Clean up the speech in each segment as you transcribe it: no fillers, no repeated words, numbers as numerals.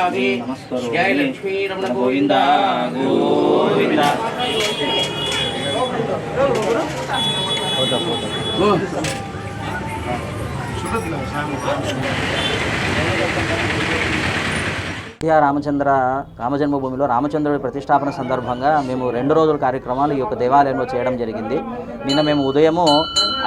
नमस्करोमि जय लक्ष्मी रमण गोविंद गोविंद రామజన్మభూమిలో రామచంద్రుడి ప్రతిష్టాపన సందర్భంగా మేము 2 రోజుల కార్యక్రమాలు ఈ యొక్క దేవాలయంలో చేయడం జరిగింది. నిన్న మేము ఉదయము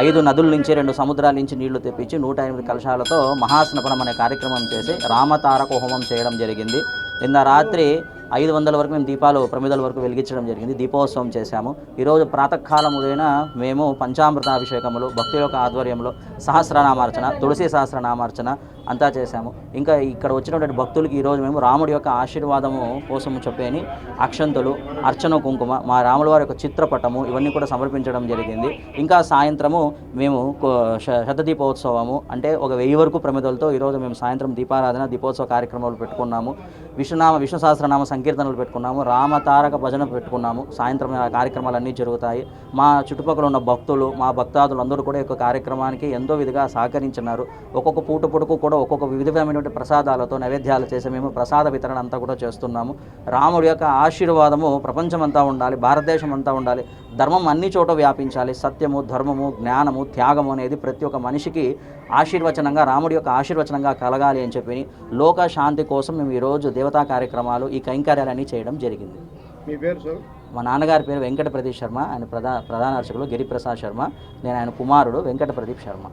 5 నదుల నుంచి 2 సముద్రాల నుంచి నీళ్లు తెప్పించి 108 కలశాలతో మహాస్నపనం అనే కార్యక్రమం చేసి రామతారక హోమం చేయడం జరిగింది. నిన్న రాత్రి 500 వరకు మేము దీపాలు ప్రమిదల వరకు వెలిగించడం జరిగింది. దీపోత్సవం చేశాము. ఈరోజు ప్రాతకాలం ఉదయన మేము పంచామృతాభిషేకములు భక్తుల యొక్క ఆధ్వర్యంలో సహస్రనామార్చన, తులసి సహస్రనామార్చన అంతా చేశాము. ఇంకా ఇక్కడ వచ్చినటువంటి భక్తులకి ఈరోజు మేము రాముడి యొక్క ఆశీర్వాదము కోసం చెప్పేని అక్షంతులు, అర్చన కుంకుమ, మా రాముల వారి యొక్క చిత్రపటము ఇవన్నీ కూడా సమర్పించడం జరిగింది. ఇంకా సాయంత్రము మేము శతదీపోత్సవము అంటే ఒక 1000 వరకు ప్రమిదలతో ఈరోజు మేము సాయంత్రం దీపారాధన దీపోత్సవ కార్యక్రమాలు పెట్టుకున్నాము. విష్ణు సహస్రనామ సంకీర్తనలు పెట్టుకున్నాము. రామతారక భజన పెట్టుకున్నాము. సాయంత్రం ఆ కార్యక్రమాలన్నీ జరుగుతాయి. మా చుట్టుపక్కల ఉన్న భక్తులు, మా భక్తాదులు అందరూ కూడా ఈ యొక్క కార్యక్రమానికి ఎంతో విధిగా సహకరించినారు. ఒక్కొక్క పూటకు కూడా ఒక్కొక్క వివిధమైనటువంటి ప్రసాదాలతో నైవేద్యాలు చేసి మేము ప్రసాద వితరణ అంతా కూడా చేస్తున్నాము. రాముడి యొక్క ఆశీర్వాదము ప్రపంచమంతా ఉండాలి, భారతదేశం అంతా ఉండాలి, ధర్మం అన్ని చోట వ్యాపించాలి. సత్యము, ధర్మము, జ్ఞానము, త్యాగము అనేది ప్రతి ఒక్క మనిషికి ఆశీర్వచనంగా, రాముడి యొక్క ఆశీర్వచనంగా కలగాలి అని చెప్పి లోక శాంతి కోసం మేము ఈరోజు దేవతా కార్యక్రమాలు, ఈ కైంకర్యాలన్నీ చేయడం జరిగింది. మీ పేరు సార్? మా నాన్నగారి పేరు వెంకట ప్రదీప్ శర్మ. ఆయన ప్రధాన అర్చకులు గిరిప్రసాద్ శర్మ. నేను ఆయన కుమారుడు వెంకట ప్రదీప్ శర్మ.